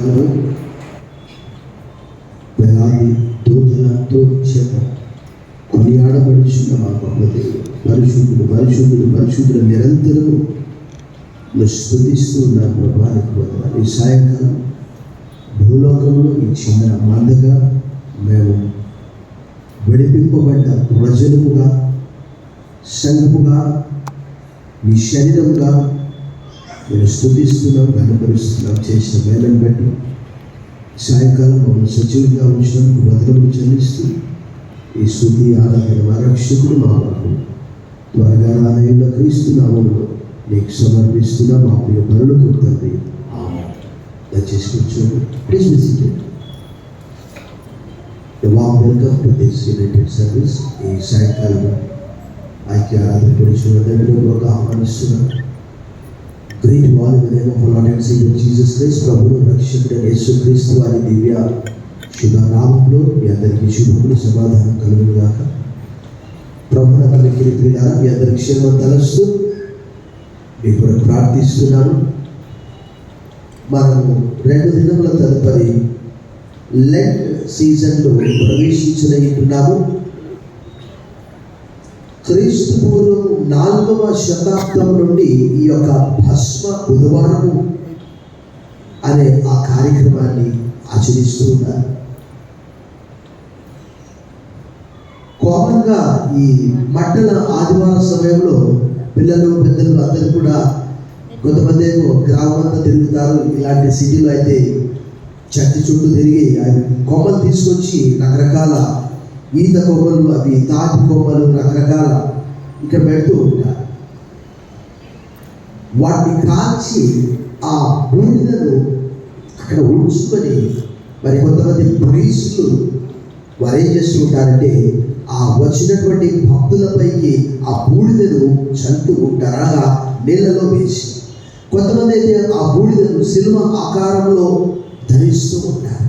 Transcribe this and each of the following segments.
ఆరాధనలో వేలాది దూతలతో చేత కొనియాడబడుచున్న మా గొప్ప దేవుడు, పరిశుద్ధుడు పరిశుద్ధుడు పరిశుద్ధుడు నిరంతరము స్తుతిస్తూ ఉన్న ప్రభానికి వందనాలు. ఈ సాయంకాలం భూలోకంలో ఈ చిన్న మందగా మేము విడిపింపబడ్డ ప్రజలుగా, సంఘముగా, మీ శరీరంగా నేను స్తుతిస్తున్నాం, కనపరుస్తున్నాం. చేసిన మేలను బట్టి సాయంకాలం మమ్మల్ని సజీవులుగా ఉంచినందుకు వందనములు చెల్లిస్తూ ఈ స్తుతి ఆరాధన మా రక్షకుడు మా ప్రభు త్వరగా రానయ్యున్న క్రీస్తు నామములో నీకు సమర్పిస్తున్నా మా ప్రియ పరులకు తండ్రి. దయచేసి కూర్చోండి. Please be seated. Welcome to this United service. ఈ సాయంకాలం ఐక్య ఆరాధన పురుషుల దగ్గర ఆహ్వానిస్తున్నాను. Great wall in the name of lord and saviour Jesus Christ. ప్రభువు రక్షకుడైన యేసుక్రీస్తు వారి దివ్య శుభనామంలో మీ అందరికీ శుభములు సమాధానం కలుగును గాక. ప్రభువున తనకి ప్రియులారా, మీ అందరి క్షేమం తలస్తూ మీ కొరకు ప్రార్థిస్తున్నాను. మనము 2 దినముల తదుపరి లెంట్ సీజన్లో ప్రవేశించనున్నాము. క్రీస్తు పూర్వం 4వ శతాబ్దం నుండి ఈ యొక్క భస్మ బుధవారము అనే ఆ కార్యక్రమాన్ని ఆచరిస్తూ ఉన్నారు. కామన్గా ఈ మట్టల ఆదివారం సమయంలో పిల్లలు పెద్దలు అందరూ కూడా కొంతమంది ఏమో గ్రామం అంతా తిరుగుతారు. ఇలాంటి సిటీలో అయితే చర్చి చుట్టూ తిరిగి కొమ్మలు తీసుకొచ్చి రకరకాల ఈత కొమ్మలు, అవి తాటి కొమ్మలు రకరకాల ఇక్కడ పెడుతూ ఉంటారు. వాటిని కాల్చి ఆ బూడిదను అక్కడ ఉంచుకొని మరి కొంతమంది ప్రీస్టులు వారు ఏం చేస్తూ ఉంటారంటే ఆ వచ్చినటువంటి భక్తులపైకి ఆ బూడిదను చల్లుతూ ఉంటారు, అనగా నీళ్ళలో వేసి. కొంతమంది అయితే ఆ బూడిదను సిలువ ఆకారంలో ధరిస్తూ ఉంటారు.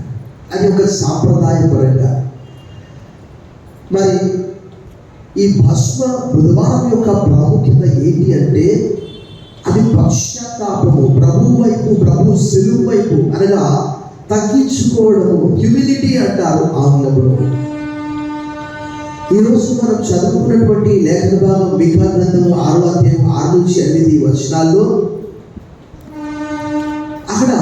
అది ఒక సాంప్రదాయపరంగా. మరి ఈ భస్మ బుధవారం యొక్క ప్రాముఖ్యత ఏంటి అంటే అది పశ్చాత్తాపము, ప్రభు వైపు, ప్రభు సిలువ వైపు, అనగా తగ్గించుకోవడము, హ్యూమిలిటీ అంటారు ఆంగ్లంలో. ఈరోజు మనం చదువుకున్నటువంటి లేఖన భాగం మీకా గ్రంథము 6వ అధ్యాయం 6 నుంచి 8 వచనాల్లో అక్కడ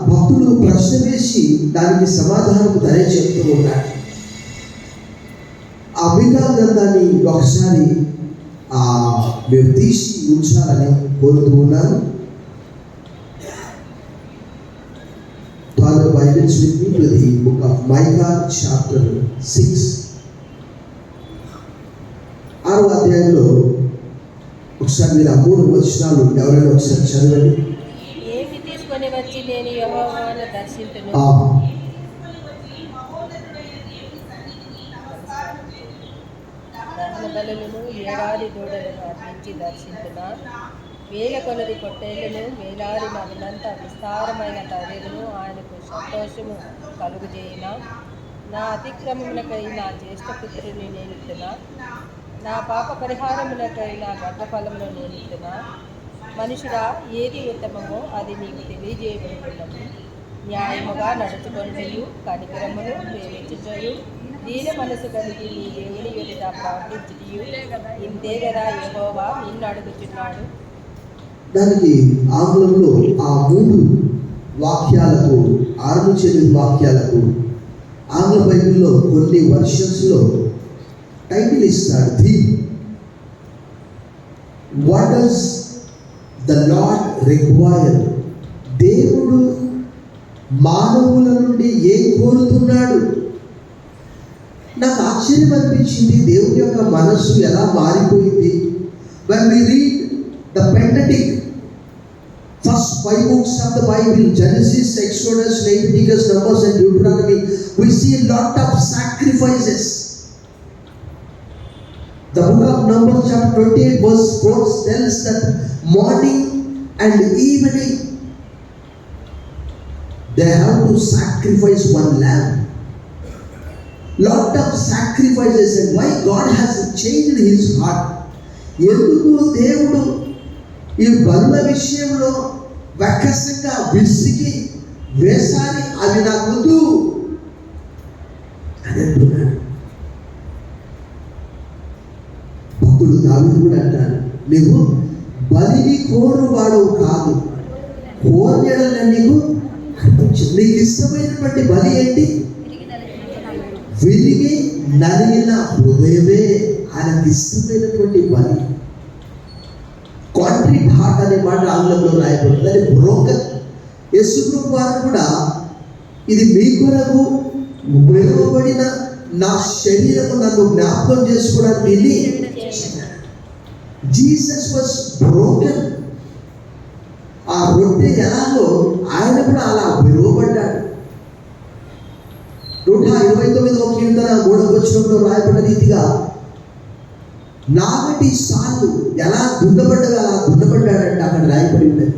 భక్తులు ప్రశ్న వేసి దానికి సమాధానం తనే చెప్తూ ఉన్నాడు. ఆ మీకా గ్రంథాన్ని ఒకసారి మేము తీసి ఉంచాలని కోరుతూ ఉన్నాను. Father, Bibles with me to the book of Micah chapter 6. 6వ అధ్యాయంలో ఒకసారి మీరు ఆ 3 వచనాలు ఎవరైనా ఒకసారి చదవండి. ఏమి తీసుకొని వచ్చి నేను యెహోవాను దర్శింతును, దహన బలులను, ఏడాది దూడలను అర్పించి దర్శింతున్నా, వేల కొలది పొట్టేళ్లను, వేలాది మదినంత విస్తారమైన తల్లిలను ఆయనకు సంతోషము కలుగుజేయినా, నా అతిక్రమములకై నా జ్యేష్ఠపుత్రుని నేనుతున్నా, నా పాప పరిహారములకై నా గర్భఫలమును నేనుతున్నా. మనుషుడా, ఏది ఉత్తమమో అది నీకు తెలియజేయబడుతున్నది. న్యాయముగా నడుచుకొనుటయు, కనికరమును ప్రేమించుటయు, దీన మనసు కలిగి నీ దేవుని ఎదుట ప్రార్థించుటయు ఇంతే కదా యెహోవా నిన్ను అడుగుచున్నాడు. దానికి ఆంగ్లంలో ఆ 3 వాక్యాలకు 6-8 వాక్యాలకు ఆంగ్ల బైబిల్లో కొన్ని వర్షన్స్లో టైటిల్ ఇస్తాడు, theme. What does the lord require? దేవుడు మానవుల నుండి ఏం కోరుతున్నాడు? నాకు ఆశ్చర్యం అనిపించింది, దేవుని యొక్క మనస్సు ఎలా మారిపోయింది. when we read the Pentateuch, first 5 books of the Bible, Genesis, Exodus, Leviticus, Numbers and Deuteronomy, we see a lot of sacrifices. The book of Numbers chapter 28 verse 4 tells that morning and evening they have to sacrifice one lamb. Lot of sacrifices. And why God has changed his heart? ఎందుకు దేవుడు ఈ బలుల విషయంలో వెక్కసంగా విసిగి వేసాలి, అవి నాకు వద్దు అని అంటున్నాడు. భక్తుడు దావీదు కూడా అంటాడు, నీవు బలిని కోరువాడు కాదు, కోరినలా నీకు అర్పించు. నీకు ఇష్టమైనటువంటి బలి ఏంటి? విరిగి నలిగిన హృదయమే ఆయనకు ఇష్టమైనటువంటి బలి. కాంట్రిట్ హార్ట్ అనే మాట ఆంగ్లంలో రాయబడుతుంది, అది బ్రోకన్. యేసుప్రభు వారు కూడా ఇది మీ కొరకు ఉపయోగపడిన నా శరీరము నన్ను జ్ఞాపకం చేసుకోవడానికి ఇది. Jesus was broken. ఆ రొట్టె ఎలాగో ఆయన కూడా అలా విలువబడ్డాడు. 129వ కీర్తన 3వ వచనంలో రాయబడిన రీతిగా నాగటి సాలు ఎలా దున్నబడ్డగా అలా దున్నబడ్డాడంటే అక్కడ రాయబడి ఉన్నది.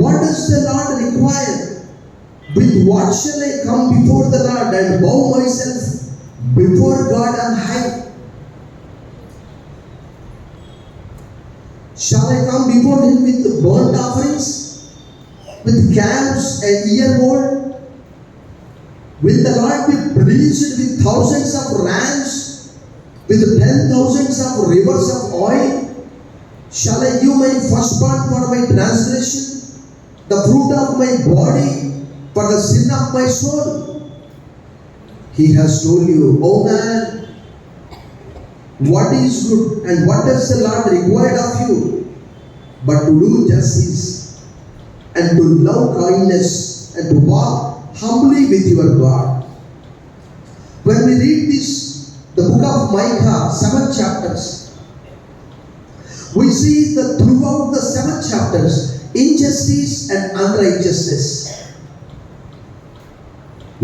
What does the Lord require? With what shall I come before the Lord and bow myself before God on high? Shall I come before Him with burnt offerings, with calves and year old? Will the Lord be pleased with thousands of rams, with 10,000s of rivers of oil? Shall I give my firstborn for my transgression, the fruit of my body for the sin of my soul? He has told you, oh man, what is good and what does the Lord require of you, but to do justice and to love kindness and to walk humbly with your God. When we read this, the book of Micah, 7 chapters, we see that throughout the 7 chapters, injustice and unrighteousness.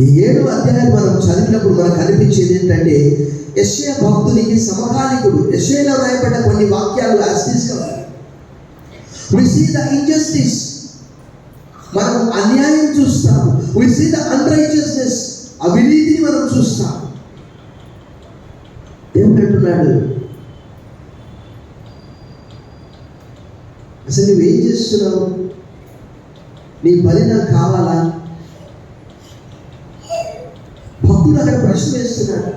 ఈ 7 అధ్యాయాలు మనం చదివినప్పుడు మనకు అనిపించేది ఏంటంటే, యెషయా భక్తునికి సమకాలికుడు. యెషయాలో రాయబడ్డ కొన్ని వాక్యాలు యాస్టిస్గా we see the injustice, మనం అన్యాయం చూస్తాము. we see the unrighteousness, అవినీతిని మనం చూస్తాం. ఏమంటున్నాడు? అసలు నువ్వేం చేస్తున్నావు? నీ బలి నాకు కావాలా? భక్తుడు అక్కడ ప్రశ్న వేస్తున్నాడు,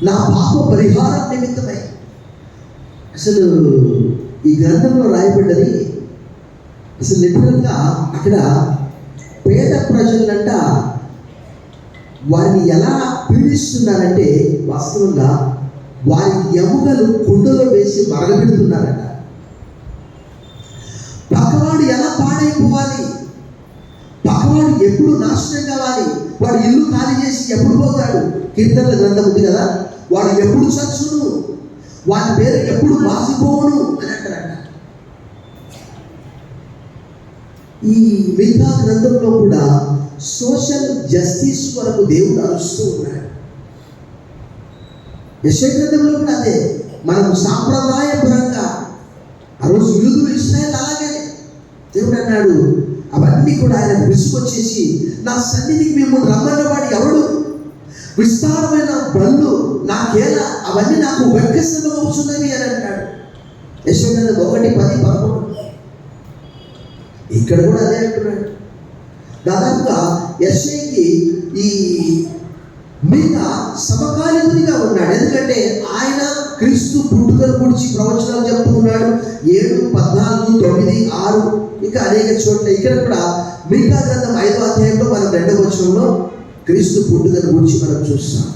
నా పాప పరిహారం నిమిత్తమై. అసలు ఈ గ్రంథంలో రాయబడ్డది అసలు లిటరల్గా అక్కడ పేద ప్రజలంట వారిని ఎలా పీడిస్తున్నారంటే, వాస్తవంగా వారి ఎముకలు కుండలో వేసి మరగబెడుతున్నారట. పక్కవాడు ఎలా పాడైపోవాలి, పక్కవాడు ఎప్పుడు నాశనం కావాలి, వాడు ఇల్లు ఖాళీ చేసి ఎప్పుడు పోతాడు, కీర్తనల గ్రంథం ఉంది కదా, వాడు ఎప్పుడు చచ్చును, వాడి పేరు ఎప్పుడు మాసిపోవును అని అంటారట. ఈ మిగతా గ్రంథంలో కూడా సోషల్ జస్టిస్ కొరకు దేవుడు అరుస్తూ ఉన్నాడు. యెషయా గ్రంథంలో కూడా అదే. మనం సాంప్రదాయపరంగా ఆ రోజు యూదులు ఇశ్రాయేల్ అలాగే దేవుడు అన్నాడు, అవన్నీ కూడా ఆయన విసుకొచ్చేసి, నా సన్నిధికి మిమ్మల్ని రమ్మన్నవాడు ఎవడు, విస్తారమైన బళ్ళు నాకేలా, అవన్నీ నాకు వెక్కసంగా అవుతున్నవి అని అంటాడు. యెషయా గ్రంథం 1:10-11. ఇక్కడ కూడా అదే అంటున్నాడు. దాదాపుగా యెషయాకి ఈ మీద సమకాలీనుడిగా ఉన్నాడు. ఎందుకంటే ఆయన క్రీస్తు పుట్టుకను గురించి ప్రవచనాలు చెప్తూ ఉన్నాడు. 7, 14, 9, 6 ఇంకా అనేక చోట్ల. ఇక్కడ కూడా మీకా గ్రంథం 5వ అధ్యాయంలో మనం 2వ వచనంలో క్రీస్తు పుట్టుకను గురించి మనం చూస్తాం.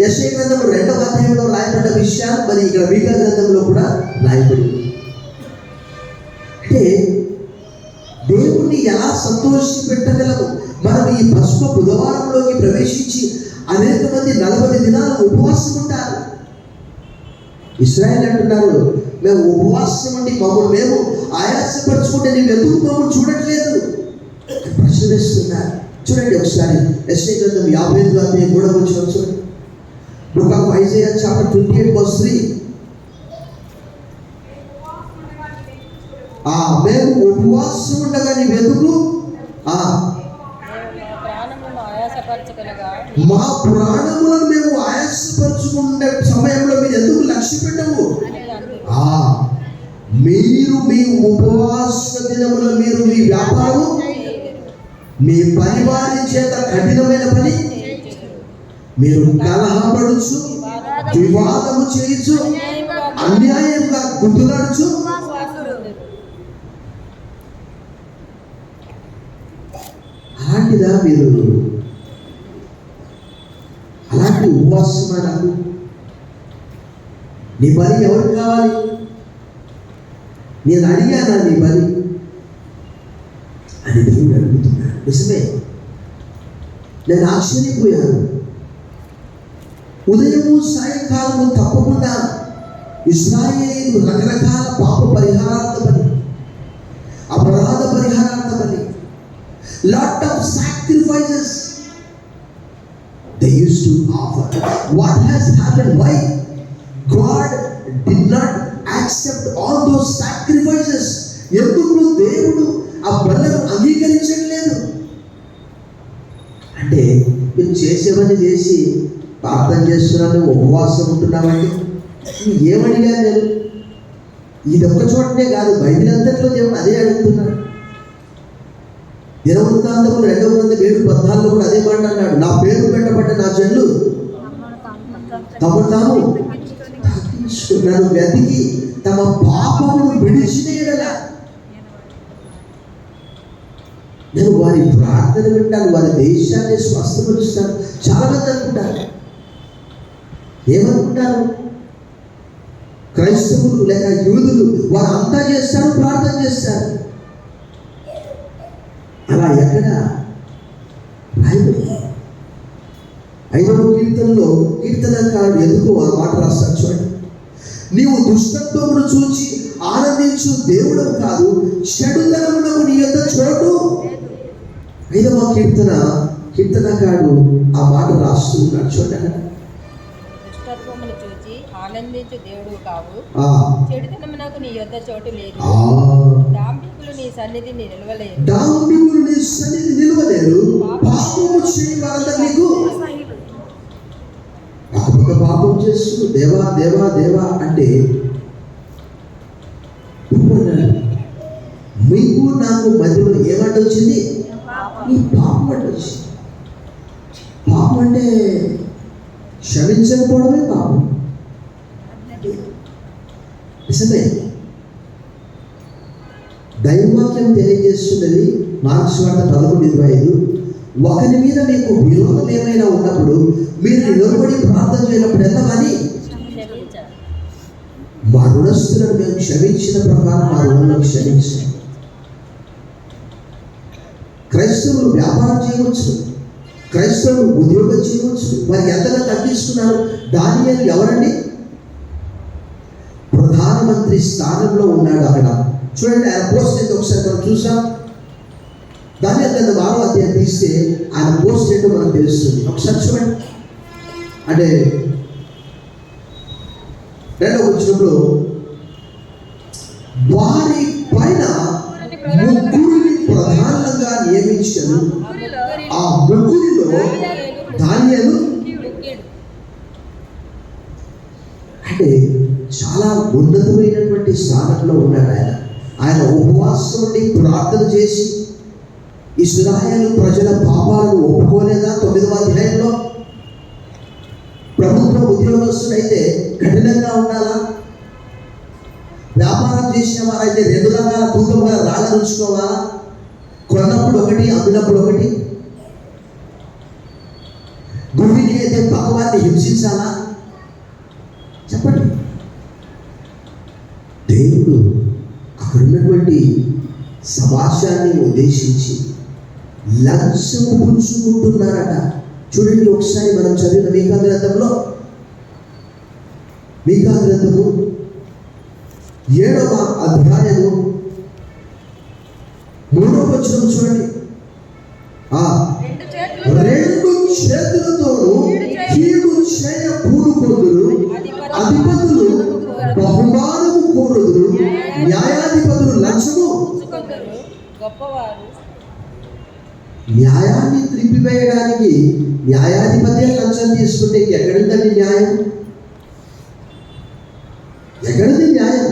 యెషయా గ్రంథం 2వ అధ్యాయంలో రాయబడ్డ విషయాలు మరి ఇక్కడ మీకా గ్రంథంలో కూడా రాయబడింది. అంటే దేవుణ్ణి ఎలా సంతోషపెట్టగలము? మనం ఈ పసుప బుధవారంలోకి ప్రవేశించి అనేక మంది 40 దినాలు ఉపవాసం ఉంటారు. ఇశ్రాయేల్ అంటున్నారు, మేము ఉపవాసం ఉండి మమ్మల్ని మేము ఆయాసపరుచుకుంటే నీవు ఎందుకు మమ్మల్ని చూడట్లేదు ప్రశ్న వేస్తున్నారు. చూడండి ఒకసారి యెషయా గ్రంథం 55వ అధ్యాయం 3వ వచనం చూడండి. Book of Isaiah chapter 28:3. మేము ఉపవాసం ఉండగా నీవెందుకు మా ప్రాణములను మేము ఆయాసపరుచుకునే సమయంలో మీరు ఎందుకు లక్ష్య పెట్టవు? మీరు మీ ఉపవాస దినముల మీరు మీ వ్యాపారం, మీ పని వారి చేత కఠినమైన పని, మీరు కలహపడుచు, వివాదము చేయుచు, అన్యాయంగా గుర్తులాడుచు. అలాంటిదా మీరు? అలాంటి ఉపవాసమా? నాకు నీ బలి ఎవరికి కావాలి? నేను అడిగానా నీ బలి అని దేవుడు అడుగుతున్నాడు. నిజమే, నేను ఆశ్చర్యపోయాను. ఉదయము సాయంకాలము తప్పకుండా ఇశ్రాయేలు రకరకాల పాప పరిహారార్థమని, అపరాధ పరిహారార్థమని, lot of sacrifices they used to offer. What has happened? Why God did not accept all those sacrifices? ఎందుకు దేవుడు ఆ బలులను అంగీకరించట్లేదు అంటే, మీరు చేసేవన్నీ చేసి ప్రార్థన చేస్తున్నాను, ఉపవాసం ఉంటున్నామండి. ఏమడిగా నేను? ఇది ఒక్క చోటనే కాదు, బైబిల్ అంతట్లో దేవుడు అదే అడుగుతున్నాడు. దినవృత్తాంతము 2:7-14 కూడా అదే మాట అన్నాడు. నా పేరు పెట్టబడ్డ నా జనులు తమను తాము నన్ను వెతికి తమ పాపమును విడిచిన యెడల నేను వారి ప్రార్థన వింటాను, వారి దేశాన్ని స్వస్థపరుస్తాను. చాలా మంది అనుకుంటారు, ఏమనుకుంటారు? క్రైస్తవులు లేక యూదులు వారు అంతా చేస్తారు, ప్రార్థన చేస్తారు. అలా ఎక్కడ రాయబడి? 5వ కీర్తనలో కీర్తనకారుడు ఎందుకు ఆ మాట రాస్తాడు చూడండి. నీవు దుష్టత్వమును చూచి ఆనందించు దేవుడు కాదు, చెడుతనమునకు నీ యొద్ద చోటు. 5వ కీర్తనకారుడు ఆ మాట రాస్తూ ఉన్నాడు చూడండి. దుష్టత్వమును చూచి ఆనందించు దేవుడు కావు, చెడుతనమునకు నీ యొద్ద చోటు లేదు. డాంబికులు నీ సన్నిధిని నిలవలేరు, పాపము చేయి వారందరూ నీకు ఒక పాపం చేస్తూ దేవా దేవా దేవా అంటే మీకు నాకు మధ్యలో ఏమంట వచ్చింది? ఈ పాపం అంటే వచ్చింది. పాపం అంటే క్షమించకపోవడమే పాపం. నిజమే, దైవవాక్యం తెలియజేస్తున్నది. మార్క్స్ వార్త 11:25, ఒకరి మీద మీకు విరోధం ఏమైనా ఉన్నప్పుడు మీరు నిలబడి ప్రార్థన చేయనప్పుడు ఎంతమని మా రుణస్తులను మేము క్షమించిన ప్రకారం మా రుణాలను క్షమించాం. క్రైస్తవులు వ్యాపారం చేయవచ్చు, క్రైస్తవులు ఉద్యోగం చేయవచ్చు. వారికి ఎంతగా తగ్గిస్తున్నారు? దానియేలు ఎవరండి? ప్రధానమంత్రి స్థానంలో ఉన్నాడు అక్కడ. చూడండి, ఆయన పోస్ట్ ఏంటో ఒకసారి మనం చూసాం. దానియేలు గ్రంథం 6వ అధ్యాయం తీస్తే ఆయన పోస్ట్ ఏంటో మనకు తెలుస్తుంది. ఒకసారి చూడండి. అంటే 2వ వచనంలో వారి పైన ముగ్గురిని ప్రధానంగా నియమించారు. ఆ ముగ్గురిలో దానియేలు అంటే చాలా ఉన్నతమైనటువంటి స్థానంలో ఉన్నాడు. ఆయన ఉపవాసం నుండి ప్రార్థన చేసి ఇశ్రాయేలు ప్రజల పాపాలను ఒప్పుకోలేదా? 9వ అధ్యాయంలో ప్రభుత్వ ఉద్యోగస్తుడైతే కఠినంగా ఉండాలా? వ్యాపారం చేసిన వారైతే 2 రకాల తూకం గల రాళ్ళను ఉంచుకోవాలా? కొన్నప్పుడు ఒకటి, అమ్మినప్పుడు ఒకటి. గృహిణి అయితే పక్కవారిని హింసించాలా? చెప్పండి. దేవుడు అక్కడ ఉన్నటువంటి సమాజాన్ని ఉద్దేశించి లంచం పుచ్చుకుంటున్నారట. చూడండి ఒకసారి మనం చదివిన మీకా గ్రంథము 7వ అధ్యాయము 3వ వచనం చూడండి. 2 చేతులతోనూ కీడు చేయ పూనుకొందురు, అధిపతులు బహుమానము కోరుదురు, న్యాయాధిపతులు లంచము. న్యాయాన్ని త్రిప్పివేయడానికి న్యాయాధిపతి లంచం తీసుకుంటే ఎక్కడుందండి న్యాయం? ఎక్కడిది న్యాయం?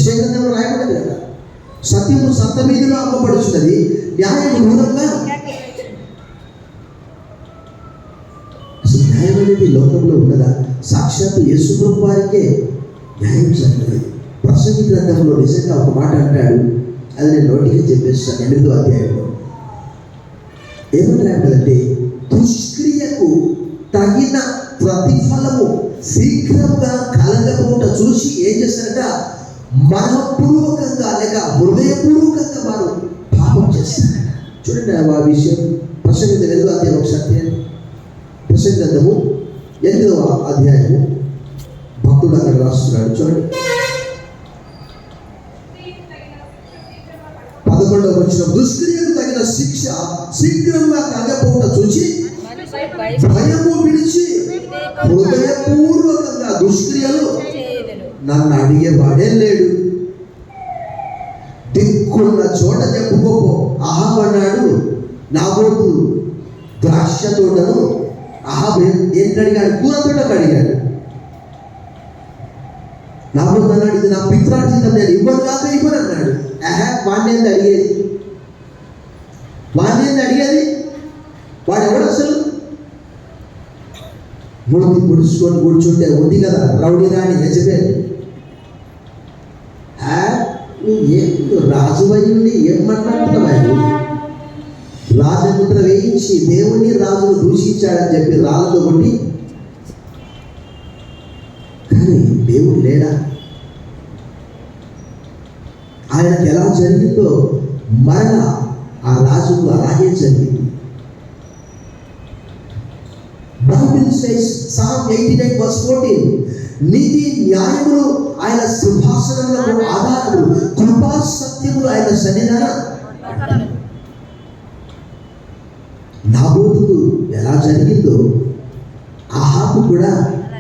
యెషయా గ్రంథంలో రాయబడింది కదా, సత్యము సత్యమీదిలో అమ్మబడుచున్నది, న్యాయము దూరంగా. అసలు న్యాయం అనేది లోకంలో ఉన్నదా? సాక్షాత్తు యేసు ప్రభు వారికే న్యాయం జరగలేదు. ప్రసంగి గ్రంథంలో నిజంగా ఒక మాట అంటాడు, అది నేను నోటికి చెప్పేస్తాను. 8వ అధ్యాయంలో ఏమంటాడంటే, దుష్క్రియకు తగిన ప్రతిఫలము శీఘ్రంగా కలగకుండా చూసి ఏం చేస్తారట, మనపూర్వకంగా లేక హృదయపూర్వకంగా వారు పాపం చేస్తారట. చూడండి ఆ విషయం. ప్రసంగి 8వ అధ్యాయం ఒకసారి, ప్రసంగి గ్రంథము 8వ అధ్యాయము భక్తుడు అక్కడ రాస్తున్నాడు. చూడండి 11వ వచనం, దుష్క్రియకు తగిన శిక్ష శీఘ్రంగా కలగకుండా చూసి భయము విడిచి హృదయపూర్వకంగా దుష్క్రియలు నన్ను అడిగేవాడే లేడు. దిక్కున్న చోట చెప్పుకోపో. అహాబ్ అన్నాడు, నాబోతు ద్రాక్ష తోటను అహాబ్ ఏంటి అడిగాడు? కూర తోటకు అడిగాడు. నాబోతు అన్నాడు, ఇది నా పిత్రార్జితం, నేను ఇవ్వను కాక ఇవ్వను అన్నాడు. వాడిని అడిగేది వాడు ఎవడు అసలు? మూడు పుడుచుకొని కూర్చుంటే ఉంది కదా రౌడీ రాణి యజబేల్. రాజు అయ్యుండి ఏం మాట్లాడుతున్నావు? రాజముద్ర వేయించి దేవుణ్ణి రాజును దూషించాడని చెప్పి రాళ్ళతో కొట్టి, కానీ దేవుడు లేడా? ఆయనకు ఎలా జరిగిందో మరలా ఆ రాజుకు అలాగే జరిగింది. బైబిల్ సేస్ సామ్ 89:14, నీతి న్యాయములు ఆయన సింహాసనములకు ఆధారములు, కృపా సత్యములు ఆయన సన్నిధానం. నాబోతుకు ఎలా జరిగిందో అహాబు కూడా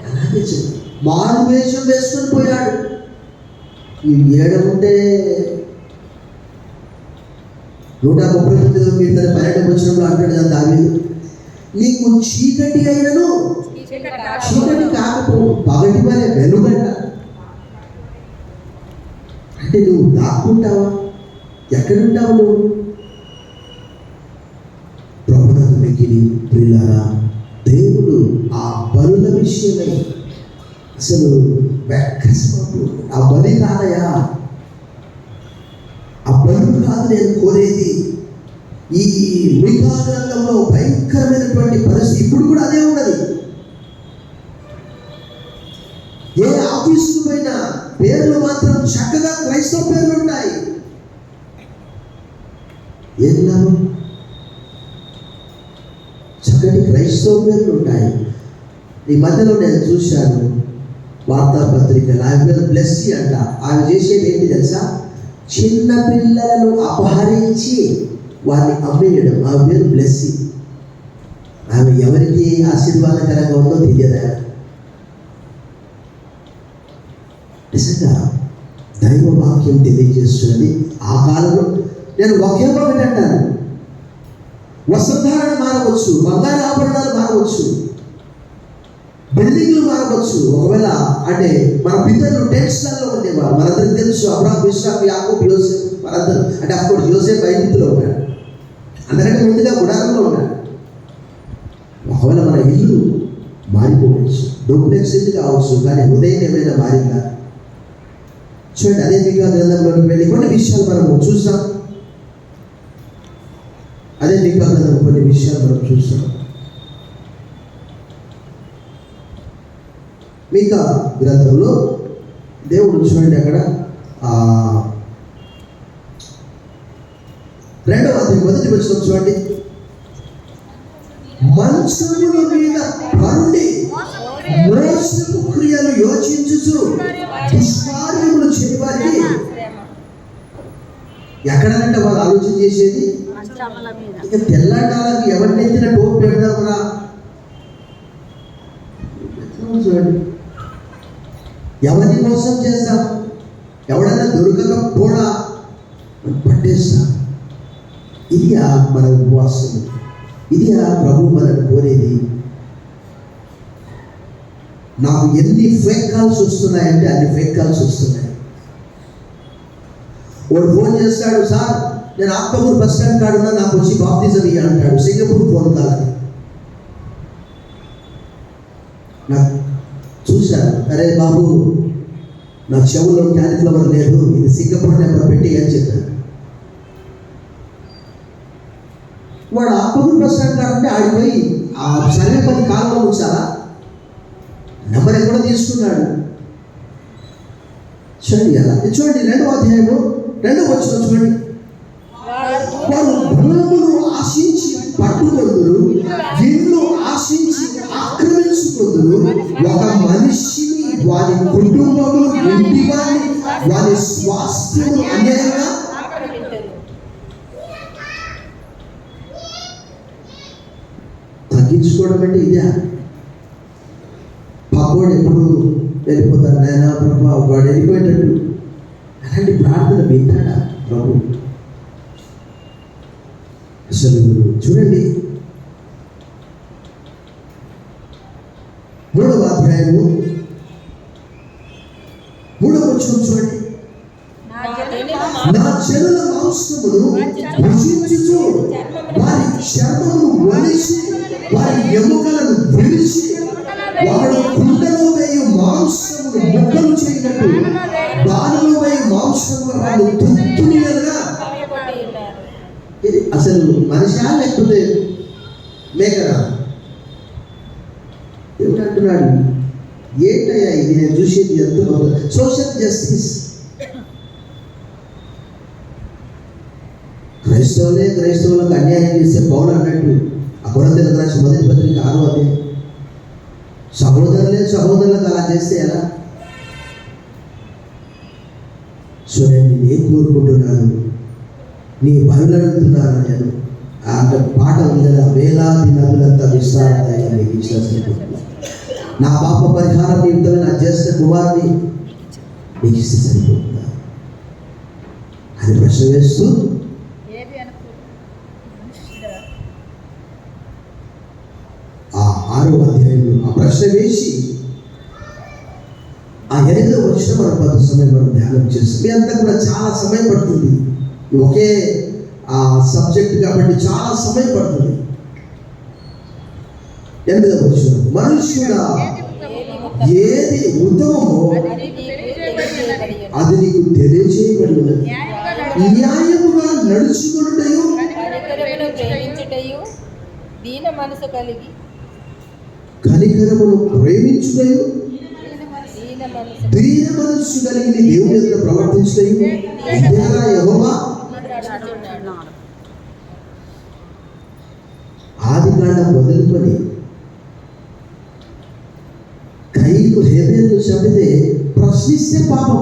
అలాగే జరిగింది. మారు వేషం వేసుకొని పోయాడు. ఈ ఏడముంటే 139వ కీర్తన 12వ వచనంలో అంటాడు కదా దావీదు, నీకు చీకటి అయినను చీకటి కాకపో పగటి వలె వెలుగంట. అంటే నువ్వు దాక్కుంటావా? ఎక్కడుంటావు నువ్వు? ప్రభునందు మిక్కిలి ప్రియులారా, దేవుడు ఆ బలుల విషయమై అసలు ఆ బలి కాదయా, ఆ బలు కాదు నేను కోరేది. ఈ మిఖా గ్రంథంలో భయంకరమైనటువంటి పరిస్థితి ఇప్పుడు కూడా అదే ఉన్నది. ఏ ఆఫీసు పైన పేర్లు మాత్రం చక్కగా క్రైస్తవ పేర్లు ఉంటాయి. ఏం లాభం? చక్కటి క్రైస్తవ పేర్లు ఉంటాయి. ఈ మధ్యలో నేను చూశాను వార్తాపత్రికలు, ఆమె పేరు బ్లెస్సీ అంట. ఆమె చేసేది ఏంటి తెలుసా? చిన్న పిల్లలను అపహరించి వారిని అమ్మేయడం. ఆమె పేరు బ్లెస్సీ. ఆమె ఎవరికి ఆశీర్వాదకరంగా ఉందో తెలియదా? నిజంగా దైవ వాక్యం తెలియజేస్తున్నది. ఆ కాలంలో నేను ఒకే ఒకటి అంటాను, వస్త్రధారణ మారవచ్చు, బంగారు ఆభరణాలు మారవచ్చు, బిల్డింగ్లు మారవచ్చు. ఒకవేళ అంటే మన పితరులు టెంట్స్లలో ఉండేవారు. మనందరికి తెలుసు అబ్రాహాం, ఇస్సాకు, యాకోబు, యోసేపు. మనందరూ అంటే అఫ్కోర్స్ యోసేపు ఐగుప్తులో ఉన్నాడు, అందరికంటే ముందుగా గుడారంలో ఉన్నాడు. ఒకవేళ మన ఇల్లు మారిపోవచ్చు, డూప్లెక్స్ ఇల్లు కావచ్చు, కానీ ఉదయం ఏమైనా మారిందా? చూడండి, అదే మీకా గ్రంథంలోకి వెళ్ళి కొన్ని విషయాలు మనం చూసాం. అదే మీకా గ్రంథం కొన్ని విషయాలు మనం చూసాం. మీకా గ్రంథంలో దేవుడు చూడండి అక్కడ 2వ అధ్యాయం 1వ వచనం చూడండి. మంచముల మీద పరుండి మోసపు క్రియలు యోచించుచు దుష్కార్యములు చేయవారికి. ఎక్కడంటే వాళ్ళు ఆలోచన చేసేది, ఇక తెల్లటాలకు ఎవరినెత్తిన టోపు పెడదామరా? చూడండి, ఎవరిని మోసం చేస్తాం? ఎవడన్నా దొరకకపోడా పట్టేస్తాం. ఇది మన ఉపవాసం, ఇది ప్రభు మనకు కోరేది. నాకు ఎన్ని ఫేక్ కాల్స్ వస్తున్నాయంటే అన్ని ఫేక్ కాల్స్ వస్తున్నాయి. వాడు ఫోన్ చేస్తాడు, సార్ నేను ఆత్మకూరు బస్ స్టాండ్ కాడున్నా, నాకు వచ్చి బాప్తిజం ఇయ్య అంటాడు. సింగపూర్ ఫోన్ కాదని నాకు చూశాను. అరే బాబు, నా చెవుల్లో క్యాలిఫ్లవర్ లేదు, ఇది సింగపూర్ నెంబర్ పెట్టి అని చెప్పాను. వాడు ఆత్మకూరు బస్ స్టాండ్ కాడంటే ఆడిపోయి ఆ సర్వే పని కాలంలో ఉంచాలా, నెంబర్ ఎక్కడో తీసుకున్నాడు. చూడండి ఎలా, చూడండి 2వ అధ్యాయము 2వ వచనం చూడండి. వారు భూములు ఆశించి పట్టుకొందురు, ఇల్లు ఆశించి ఆక్రమించుకొందురు, ఒక మనిషిని, వారి కుటుంబములు, ఇంటి వారిని, వారి స్వాస్థ్యము అన్యాయంగా తగ్గించుకోవడం అంటే ఇదే. పక్కోడు ఎప్పుడు వెళ్ళిపోతాడు, నాయన ప్రభు వాడు వెళ్ళిపోయేటట్టు. అలాంటి ప్రార్థన వింటాడా ప్రభు? అసలు చూడండి 3వ అధ్యాయము 3వ వచనం చూడండి. నా జనుల మాంసమును భుజించుచు వారి చర్మమును ఒలిచి వారి ఎముకలను విడిచి వాడు కుండలో వేయు మాంసమును ముక్కలు చేయనట్టు దానిలో వేయు మాంసమును వాళ్ళు తుత్తునియలుగా. అసలు మనిషా లేకపోతే మేకరా? ఏమిటంటున్నాడు? ఏంటయ్యా ఇది? నేను చూసేది ఎంతో సోషల్ జస్టిస్. క్రైస్తవులకు అన్యాయం చేస్తే పౌలు అన్నట్టు ఆ కొరింథీయులకు రాసిన 1వ పత్రిక 6వ అధ్యాయం, సహోదరులకు అలా చేస్తే ఎలా? సో నేను ఏం కోరుకుంటున్నాను, నీ బలులు అడుగుతున్నాను. నేను అంటే పాట ఉంది కదా, వేలాది నదులంతా విస్తారతాయి నీకు ఇష్టం, నా పాప పరిహారం నిమిత్తమే నా జ్యేష్ఠ కుమారుని నీకు ఇస్తే సరిపోతుందా అని ప్రశ్న వేస్తూ ఆ 6వ అధ్యాయంలో ఆ ప్రశ్న వేసి ఆ 8వ వచనం మనం కొంత సమయం మనం ధ్యానం చేస్తాం. మీ అంతా కూడా చాలా సమయం పడుతుంది, ఒకే ఆ సబ్జెక్ట్ కాబట్టి చాలా సమయం పడుతుంది. 8వ వచనం, మనుష్యుడా ఏది ఉత్తమమో అది నీకు తెలియజేయబడి ఉన్నది, న్యాయముగా నడుచుకొనుటయు దీన మనసు కలిగి కనికరమును ప్రేమించుటయు దీన మనస్సు కలిగి దేవుని ఎదుట ప్రవర్తించుటయు ఇదేనా యెహోవా? ఆదికాండం మొదలుకొని కయీను హేబేలును చంపితే ప్రశ్నిస్తే పాపం.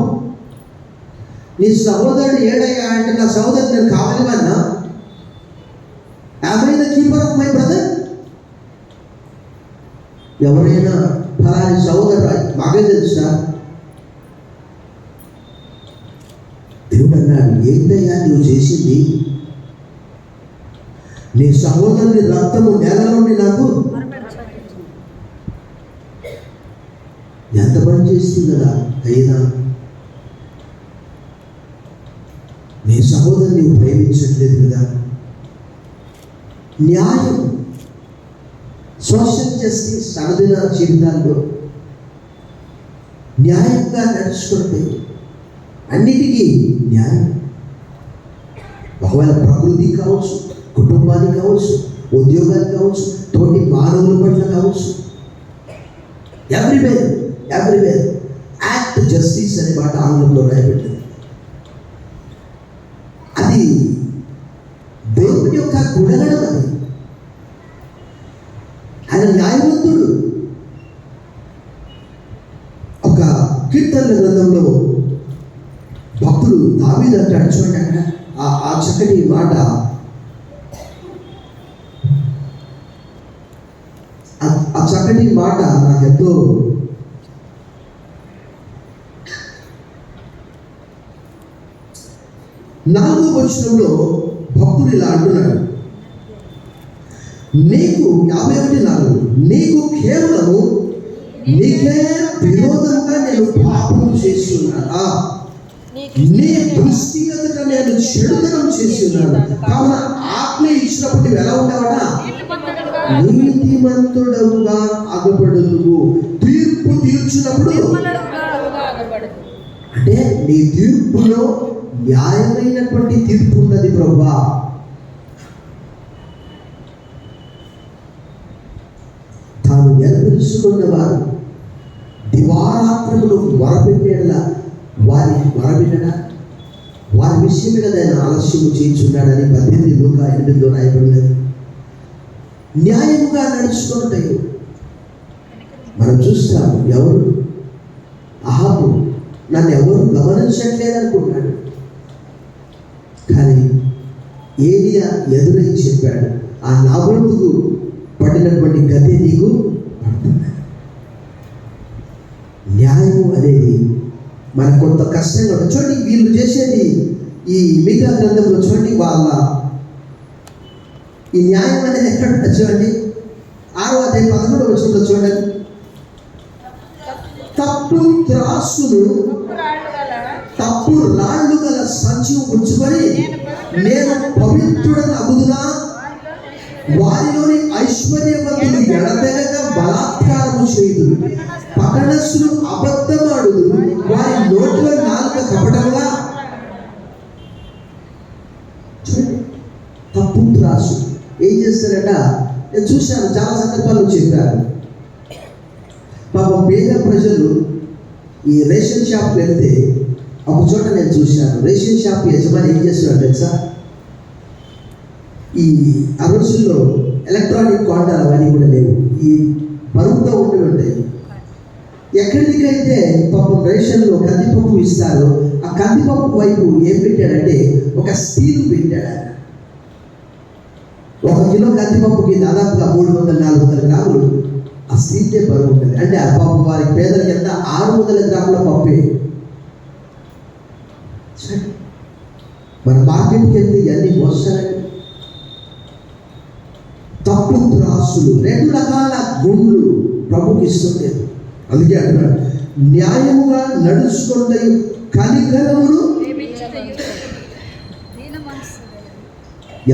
నీ సహోదరుడు ఏడయ్యా అంటే నా సహోదరుడు నేను కావాలివన్నా, am I the keeper of my brother? ఎవరైనా ఫలాని సహోదరు మాకే తెలుసా? దేవుడు అన్నాడు, ఏంటయ్యా నువ్వు చేసింది? నీ సహోదరుని రక్తము నేలలోని నాకు ఎంత పని చేస్తుంది కదా అయినా నీ సహోదరుని ప్రేమించట్లేదు కదా. న్యాయం, సోషల్ జస్టిస్ అనుదిన జీవితాల్లో న్యాయంగా నడుచుకుంటే అన్నిటికీ న్యాయం. ఒకవేళ ప్రకృతి కావచ్చు, కుటుంబానికి కావచ్చు, ఉద్యోగానికి కావచ్చు, తోటి మానవుల పట్ల కావచ్చు, ఎవ్రీవేర్ యాక్ట్ జస్టిస్ అనే మాట ఆంగ్లంలో రాయబడింది. అది దేవుని యొక్క గుణగణం. అది ఆయన న్యాయవంతుడు. ఒక కీర్తనల గ్రంథంలో భక్తుడు దావీదు అంటాడు, చూడండి అక్కడ ఆ చక్కటి మాట, ఆ చక్కటి మాట నాకెంతో నాలుగో వచనంలో భక్తుడు ఇలా అంటున్నాడు, నీకు 51:4 నీకు కేవలము నీకే విరోధంగా నేను పాపము చేస్తున్నాను. నీ దృష్టి ఎదుట నేను చెడుతనం చేసి ఉన్నాను. కావున ఆజ్ఞ ఇచ్చినప్పుడు నువ్వు ఎలా ఉండేవాడా? నీతిమంతుడవుగా అగపడుదువు. తీర్పు తీర్చినప్పుడు అంటే నీ తీర్పులో న్యాయమైనటువంటి తీర్పు ఉన్నది ప్రభువా. తాను ఏర్పరుచుకున్న వారు దివారాత్రములు మొరపెట్టేలా వారి మొరపెట్టడా వారి విషయం మీద ఆయన ఆలస్యం చేయించున్నాడని 18:8 రాయబడినది. న్యాయముగా నడుచుకుంటాయి. మనం చూస్తాము, ఎవరు అహాబు నన్ను ఎవరు గమనించట్లేదు అనుకున్నాడు. కానీ ఏలియా ఎదురై చెప్పాడు, ఆ నాబోతుకు పడినటువంటి గతి నీకు పడుతుంది. న్యాయం అనేది మనకు కొంత కష్టంగా ఉంటుంది. చూడండి, వీళ్ళు చేసేది ఈ మిగతా గ్రంథంలో చూడండి, వాళ్ళ ఈ న్యాయం అనేది ఎక్కడ చూడండి, 6వ అధ్యాయం 11వ వచనంలో చూడండి. తప్పు త్రాసును తప్పు రాళ్ళు గల సంచి ఉంచుకొని నేను పవిత్రుడని అగుదునా, వారిలోని ఐశ్వర్యవంతులు ఎడతెగక బలాత్కారము చేయుదురు, పట్టణస్థులు అబద్ధమాడుదురు, వారి నోట్లో నాలుక కపటంగా. తప్పు త్రాసు ఏం చేస్తారట? నేను చూశాను, చాలా సందర్భాల్లో చెప్పారు. పాపం పేద ప్రజలు ఈ రేషన్ షాప్కి వెళ్తే ఒక చోట నేను చూశాను, రేషన్ షాప్ యజమాని ఏం చేస్తున్నాడు తెలుసా? ఆ రోజుల్లో ఎలక్ట్రానిక్ కాంటాలు అవన్నీ కూడా లేవు, ఈ బరువుతో ఉండి ఉంటాయి. ఎక్కడికైతే పాపం రేషన్లో కందిపప్పు ఇస్తారో ఆ కందిపప్పు వైపు ఏం పెట్టాడంటే ఒక స్టీల్ పెట్టాడు. 1 కిలో కందిపప్పుకి దాదాపుగా 300-400 గ్రాములు ఆ స్టీల్దే బరువు ఉంటుంది. అంటే ఆ పాపం వారి పేదలకి ఎంత 600 గ్రాముల పప్పే. మన మార్కెట్కి వెళ్తే ఇవన్నీ మోస్తారండి. తప్పు త్రాసులు, 2 రకాల గుండ్లు ప్రభుకి ఇష్టం లేదు. అందుకే అంటున్నాడు, న్యాయముగా నడుచుకుంటే కనికరమును.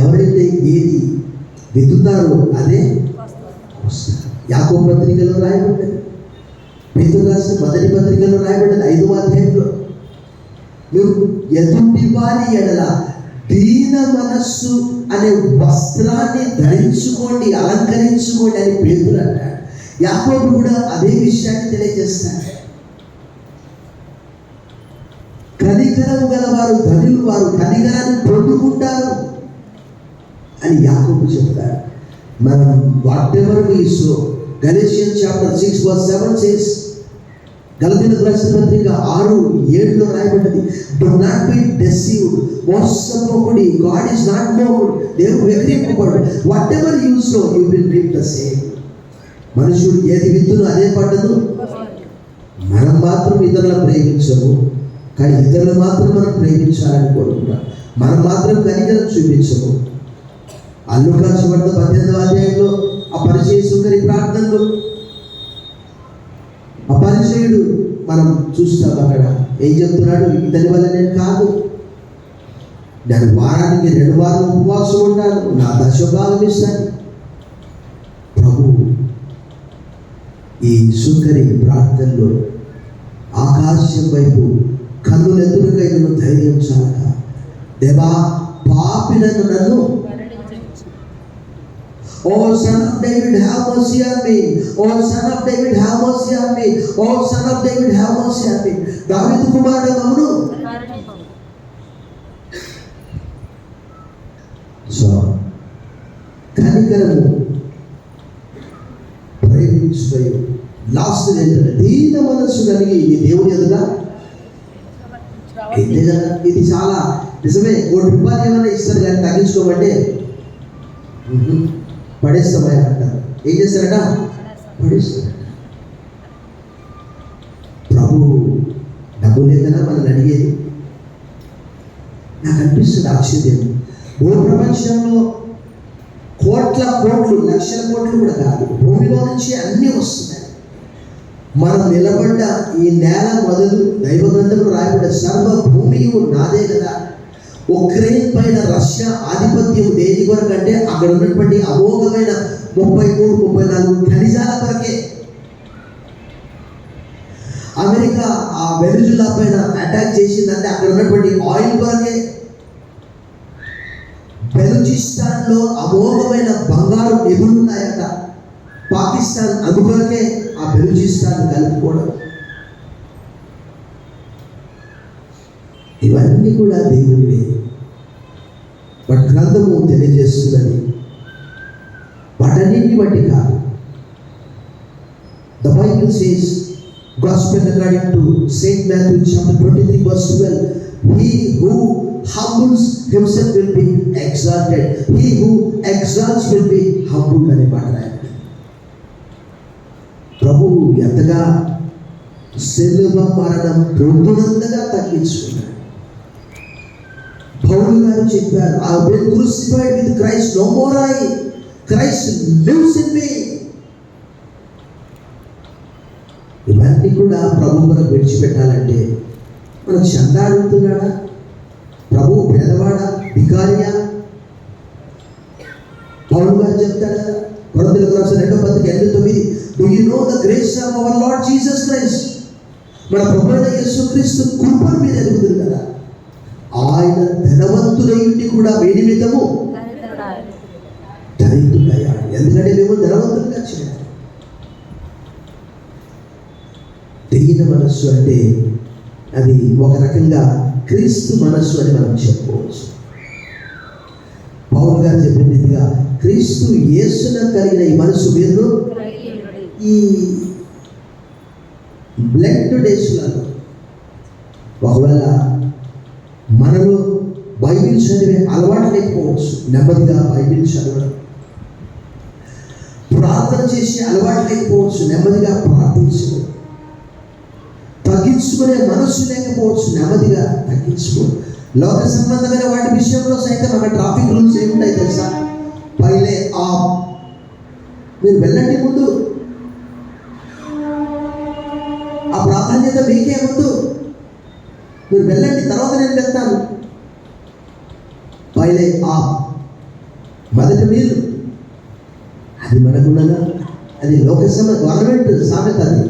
ఎవరైతే ఏది విత్తుతారో అదే వస్తారు. యాకోబు పత్రికలో రాయబడ్డది, పేతురు రాసిన మొదటి పత్రికలో రాయబడ్డది 5వ అధ్యాయంలో, మీరు ఎదుటి వారి ఎడల దీన మనస్సు అనే వస్త్రాన్ని ధరించుకోండి, అలంకరించుకోండి అని పేతురు అంటాడు. యాకోబు కూడా అదే విషయాన్ని తెలియజేస్తాడు. కనికరం గల వారు ధనులు, వారు కనికరాన్ని పొందుకుంటారు అని యాకోబు చెప్తాడు. మనం వాటెవర్ వి సో, గలేషియన్స్ చాప్టర్ 6:7 says, గలతీయులకు రాసిన పత్రిక 6:7 రాయబడ్డది, do not be deceived, మోసపోకుడి, God is not mocked, దేవుడు వెక్కిరింపబడు, whatever you sow you will reap the same. మనుషుడు ఏది విత్తును అదే పంటను. మనం మాత్రం ఇతరులను ప్రేమించము, కానీ ఇతరులు మాత్రం మనం ప్రేమించాలని కోరుకుంటాం. మనం మాత్రం కనికరం చూపించము. లూకా సువార్త 18వ అధ్యాయంలో ఆ పరిచయ సుందరి ప్రార్థనలో ఆ పరిచయుడు మనం చూస్తాం. అక్కడ ఏం చెప్తున్నాడు? ఇతని వల్ల నేను కాదు, నేను వారానికి 2 వారాలు ఉపవాసం ఉంటాను, నా దశభాగం ఇస్తాను. ప్రభు ఈ సుందరి ప్రార్థనలో ఆకాశం వైపు కన్నులెదురుగా నన్ను ధైర్యం చాలక, దేవా పాపినను నన్ను, Oh son of David, have mercy on me. Oh son of David, have mercy on me. Oh son of David, have mercy on me. దావీదు కుమారుడు మమ్మును. సో కనికరము ప్రేమించుటయు. లాస్ట్ ఏంటంటే దీన మనస్సు కలిగి ఈ దేవుని ఎదుట. ఇది చాలా నిజమే. ₹1 ఏమైనా ఇస్తారు కానీ తగ్గించుకోమంటే పడేస్తామని అంటారు. ఏం చేస్తారట? పడేస్తారట. ప్రభు డబ్బు లేదనా మనల్ని అడిగేది? నాకు అనిపిస్తుంది ఆశ్చర్యం. భూ ప్రపంచంలో కోట్లు, లక్షల కోట్లు కూడా కాదు, భూమిలో నుంచి అన్నీ వస్తున్నాయి. మనం నిలబడ్డ ఈ నేల మొదలు దైవ గ్రంథంలో రాయబడ్డ సర్వ భూమియు నాదే కదా. ఉక్రెయిన్ పైన రష్యా ఆధిపత్యం దేని కొరకు అంటే అక్కడ ఉన్నటువంటి అమోఘమైన 33-34 ఖనిజాల కొరకే. అమెరికా ఆ వెనుజులా పైన అటాక్ చేసిందంటే అక్కడ ఉన్నటువంటి ఆయిల్ కొరకే. బెలూచిస్తాన్లో అమోఘమైన బంగారు నిధులు ఉన్నాయట. పాకిస్తాన్ అందుకొరకే ఆ బెలూచిస్తాన్ కలుపుకోవడం. ఇవన్నీ కూడా దేవునివే. బట్ గ్రంథము తెలియజేస్తున్నది వాటన్నింటిని బట్టి కాదు. The Bible says, Gospel according to Saint Matthew chapter 23 verse 12, he who humbles himself will be exalted, he who exalts will be humbled అనే మాట రాయండి. ప్రభువు ఎంతగా శిలువ మరణం పొందినంతగా తగ్గించుకున్నాడు. పౌలు గారు చెప్పారు, I have been crucified with Christ, no more I, Christ lives in me. ఇవన్నీ కూడా ప్రభు మనకు విడిచిపెట్టాలంటే మనం చందా అడుగుతున్నాడా? ప్రభు పేదవాడా, భికారియా? పౌలు గారు చెప్తాడా కొరింథీయులకు రాసిన 2:8-9, Do you know the grace of our Lord Jesus Christ? మన ప్రభువైన యేసుక్రీస్తు కృపను మీరు ఎరుగుదురు కదా. ఆయన ధనవంతుడై ఉండి కూడా మీ నిమిత్తము దరిద్రుడయ్యాడు. ఎందుకంటే మేము ధనవంతులుగా చేయాలి. దీన మనస్సు అంటే అది ఒక రకంగా క్రీస్తు మనస్సు అని మనం చెప్పుకోవచ్చు. పౌలు గారు చెప్పినట్టుగా క్రీస్తు యేసున కలిగిన ఈ మనస్సు మీరు ఈ బ్లడ్ డేస్లలో ఒకవేళ మనలో బైబిల్ చదివే అలవాటు లేకపోవచ్చు, నెమ్మదిగా బైబిల్ చదవడం. ప్రార్థన చేసే అలవాటు లేకపోవచ్చు, నెమ్మదిగా ప్రార్థించడం. తగ్గించుకునే మనస్సు లేకపోవచ్చు, నెమ్మదిగా తగ్గించుకోవడం. లోక సంబంధమైన వాటి విషయంలో సైతం అక్కడ ట్రాఫిక్ రూల్స్ ఏముంటాయి తెలుసా? పైలే మీరు వెళ్ళండి ముందు, ఆ ప్రాధాన్యత మీకే ముందు, మీరు వెళ్ళండి, తర్వాత నేను వెళ్తాను. పైలే మొదట మీరు. అది మనకున్నదా? అది లోక గవర్నమెంట్ సామెత. అది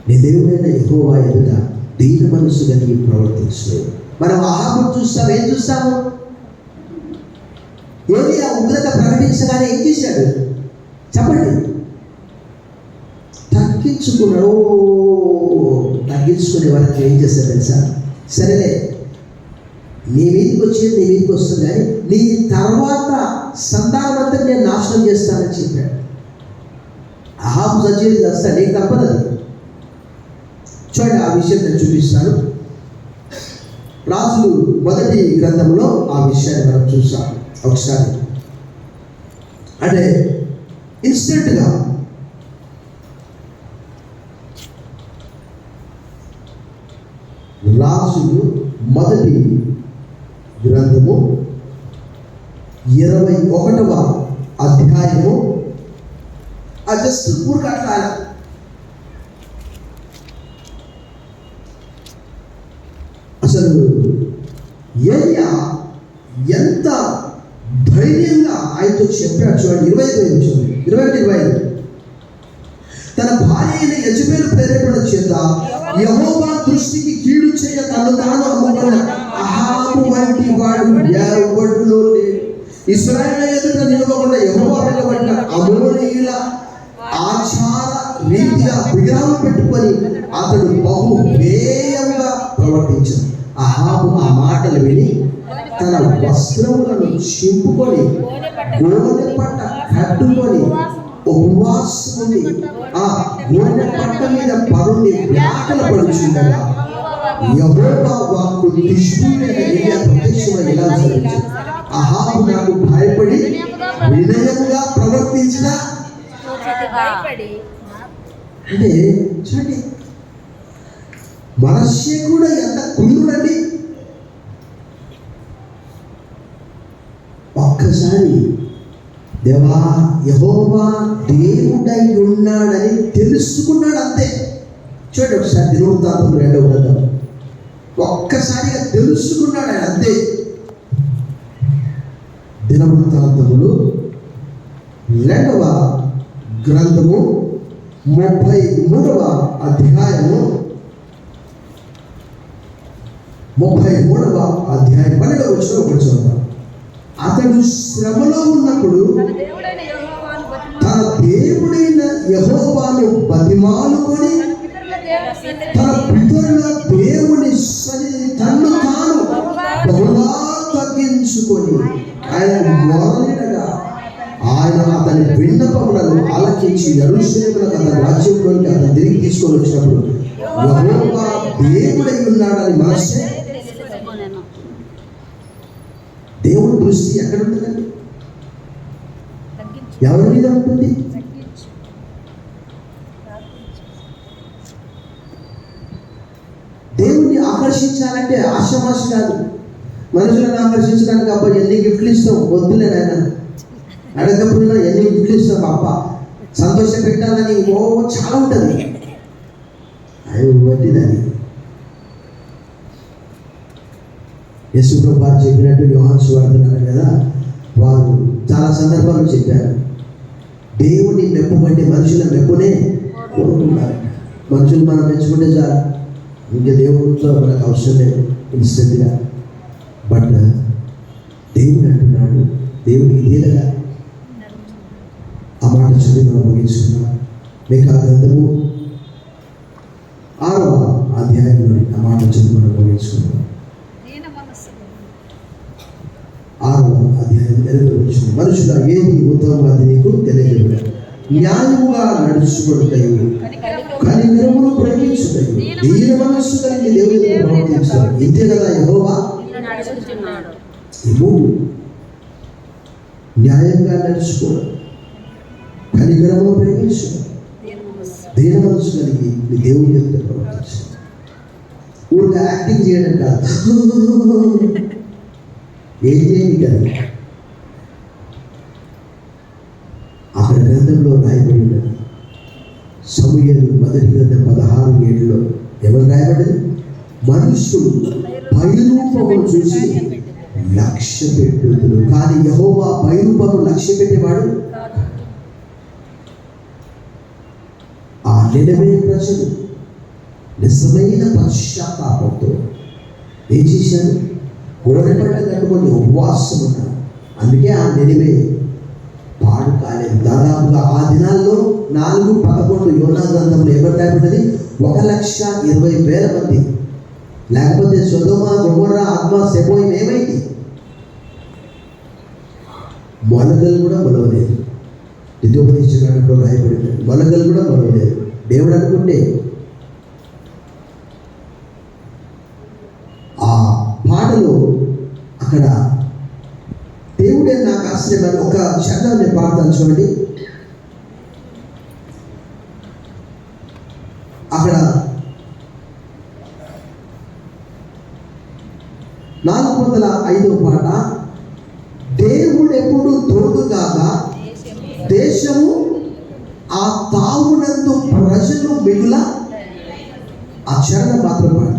నీ దేవుడైన యెహోవా ఎదుట దీన మనస్సు కలిగి ప్రవర్తించలేదు. మనం ఆహాబును చూస్తాం, ఏం చూస్తాము? ఏలియా ఉగ్రత ప్రకటించగానే ఏం చేశాడు చెప్పండి? తగ్గించుకున్నాడు. తగ్గించుకునే వరకు ఏం చేస్తాడు తెలుసా? సరేలే, నీ మీదకి వచ్చేది నీ మీదకి వస్తుంది, కానీ నీ తర్వాత సంతానమంతా నేను నాశనం చేస్తానని చెప్పాడు. అహాబు సజీవి చేస్తాడు, నీకు తప్పదు. చూడండి, ఆ విషయం నేను చూపిస్తాను. రాజులు మొదటి గ్రంథంలో ఆ విషయాన్ని మనం చూసాం ఒకసారి. అంటే ఇన్స్టెంట్గా రాజులు మొదటి గ్రంథము 21వ అధ్యాయము. జస్ట్ ఊరికట్లా అసలు ఏలియా ఎంత ధైర్యంగా ఆయనతో చెప్పాడు చూడండి. 21-25 తన భార్య అయిన యెజబెలు ప్రేరేపణ చేత యెహోవా దృష్టికి కీడు చేయ తను తాను అమ్ముకున్న అహాబు వంటి వాడు ఎవడులో లేడు. ఇశ్రాయేలు ఎదుట నిలవకుండా యెహోవా వెలువడిన అమోరీయుల ఆచార రీతిగా విగ్రహం పెట్టుకొని అతడు బహు హేయంగా ప్రవర్తించాడు. అహాబు ఆ మాటలు విని తన వస్త్రములను చింపుకొని గోనె పట్ట కట్టుకొని ఉపవాసం ఉండి ఆ గోనె పట్ట మీద పరుని వ్యాఖ్యలు పడుచుండగా యెహోవా వాక్కు తిష్బీయైన ఏలియా ప్రత్యక్షమై ఇలా సెలవిచ్చాడు, అహాబు నాకు భయపడి వినయముగా ప్రవర్తించిన. అంటే చూడండి, మనస్సే కూడా ఎంత క్రూరుడండి. ఒక్కసారి దేవా యెహోవా దేవుడై ఉన్నాడని తెలుసుకున్నాడు అంతే. చూడండి ఒకసారి దినవృత్తాంతములు 2వ గ్రంథం, ఒక్కసారిగా తెలుసుకున్నాడు ఆయన అంతే. దినవృత్తాంతములు 2వ గ్రంథము 33వ అధ్యాయము 12వ వచనం ఒకటి చూద్దాం. అతడు శ్రమలో ఉన్నప్పుడు తన దేవుడైన యెహోవాను బతిమాలుకొని తన పితరుల దేవుని సన్నిధిని తన్ను తాను బహుగా తగ్గించుకొని ఆయన మొరలినగా ఆయన అతని విన్నపములను ఆలకించి యెరూషలేమునకు అతని రాజ్యంలోనికి అతను తిరిగి తీసుకొని వచ్చినప్పుడు యెహోవా దేవుడై ఉన్నాడని మనస్సే. దేవుడి దృష్టి ఎక్కడ ఉంటుందండి? ఎవరి మీద ఉంటుంది? దేవుణ్ణి ఆకర్షించాలంటే ఆశామాష కాదు. మనుషులను ఆకర్షించడానికి అబ్బా ఎన్ని గిఫ్ట్లు ఇస్తాం, వద్దులే ఆయన అడగకపోయినా ఎన్ని గిఫ్ట్లు ఇస్తాం అబ్బా సంతోష పెట్టాలని చాలా ఉంటుంది. అవి వద్దిదని యేసు ప్రభువు చెప్పినట్టు యోహాను సువార్తలో కదా, వారు చాలా సందర్భాలు చెప్పారు. దేవుని మెప్పు కంటే మనుషుల మెప్పునే కోరుకుంటారు. మనుషులు మనం మెచ్చుకుంటే చాలు, ఇంకా దేవుడితో మనకు అవసరం లేదు ఇన్స్టెంట్గా. బట్ దేవుడు అంటున్నాడు, దేవుడు ఇదేగా ఆ మాట చదివి మనం ముగించుకున్నాం. మీకు ఆ గ్రంథము 6వ అధ్యాయంలో ఆ మాట చదివి మనం ముగించుకున్నాం. 6వ అధ్యాయం 8వ వచనం, మనుషుల ఏది ఉత్తమం అది నీకు తెలియజేయబడదు, న్యాయముగా నడుచుకొనుటయు కనికరమును ప్రేమించుటయు దీన మనస్సు కలిగి దేవుని ప్రవర్తించుతాడు. ఇంతే కదా యెహోవా. న్యాయంగా నడుచుకోవడం, కనికరమును ప్రేమించడం, దీన మనస్సు కలిగి నీ దేవుని యొక్క ప్రవర్తించడం. ఊరిగా యాక్టింగ్ చేయడం కాదు, ఏం చేయండి కాదు. అక్కడ గ్రంథంలో రాయబడి ఉన్నది. సమూయేలు మొదటి గ్రంథం 16:7 ఎవరు రాయబడ్డది? మనుషులు పైరూపమును చూసి లక్ష్య పెట్టుదురు, కానీ యెహోవా పైరూపము లక్ష్య పెట్టేవాడు. ఆ నినవే ప్రజలు నిజమైన పశ్చాత్తాపంతో ఏం చేశారు? గోడపడ్డ కట్టుకొని ఉపవాసం ఉన్నారు. అందుకే ఆ నినవే పాడు కాలేదు. దాదాపుగా ఆ దినాల్లో 4:11 యోనా గ్రంథంలో ఎవరు రాయబడ్డది? 1,20,000 మంది. లేకపోతే సొదొమ గొమొర్రా అద్మా సెబోయిం ఏమైంది? మొలకలు కూడా మొలవలేదు. ద్వితీయోపదేశకాండంలో రాయబడింది, మొలకలు కూడా మొలవలేదు. దేవుడు అనుకుంటే ఆ పాటలో అక్కడ దేవుడే నాకు ఆశ్చర్యమని ఒక శబ్దాన్ని పాడతాను చూడండి. అక్కడ 405వ పాట, దేవుడు ఎప్పుడు తోడుగాగా దేశము ఆ తావునందు ప్రజలు మిగుల. ఆ చరణం మాత్రం పాట.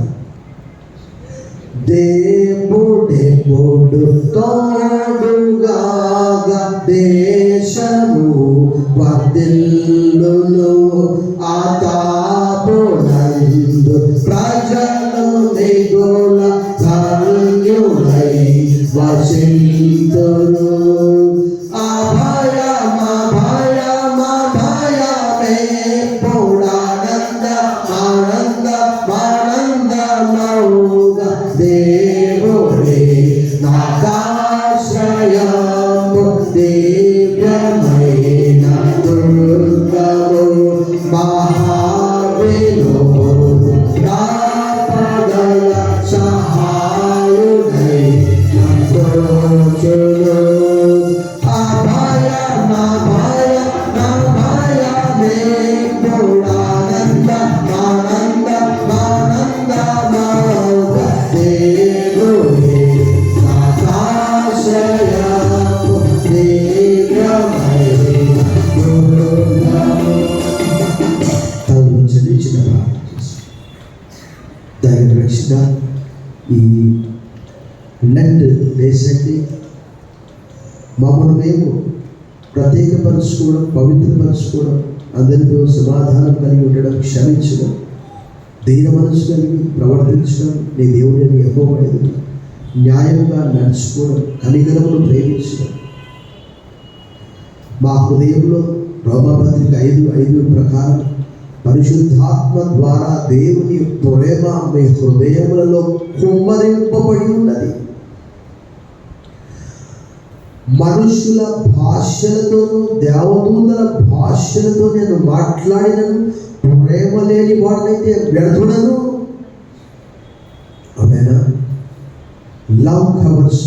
దేవుడెప్పుడు తోడుగాగా దేశము వర్ధిల్లును, ఆ తావునందు ప్రజలు మిగుల ధన్యులై వసింతురు. దేవుడే నాకాశ్రయము, దివ్యమైన దుర్గము, మహావినోదు రాపదల సహాయుడై నన్ను దేవుడే నాకాశ్రయము, దివ్యమైన మమ్మల్ని మేము ప్రత్యేకపరచుకోవడం, పవిత్రపరచుకోవడం, అందరితో సమాధానం కలిగి ఉండడం, క్షమించడం, దీన మనసు కలిగి ప్రవర్తించడం, నీ దేవుడిని యెహోవాను న్యాయంగా నడుచుకోవడం, కనికరమును ప్రేమించడం, మా హృదయంలో రోమపత్రిక 5:5 ప్రకారం పరిశుద్ధాత్మ ద్వారా దేవుని ప్రేమ మీ హృదయములలో కుమ్మరింపబడి ఉన్నది. మనుషుల భాషలతోనూ దేవదూతల భాషలతో నేను మాట్లాడినను ప్రేమ లేని వాడినైతే వ్యర్థుడను. ఆమేనా? Love covers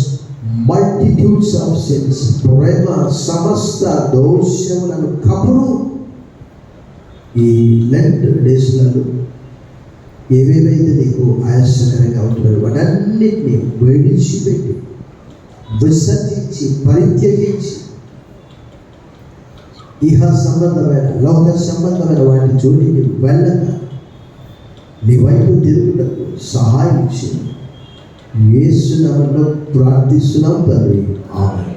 multitudes of sins. ప్రేమ సమస్త దోషములను కపును. ఈ లెంట్ డేస్లలో ఏవేవైతే నీకు ఆయాసకరంగా ఉంటున్నాయో వాటన్నిటినీ విడిచిపెట్టి, విసర్జించి, పరిత్యజించి, ఇహ సంబంధమైన లోక సంబంధమైన వాటి జోలికి వెళ్ళక నీ వైపు తిరుగుటకు సహాయం చేయి. యేసు నామములో ప్రార్థిస్తున్నాం తండ్రి. ఆమేన్.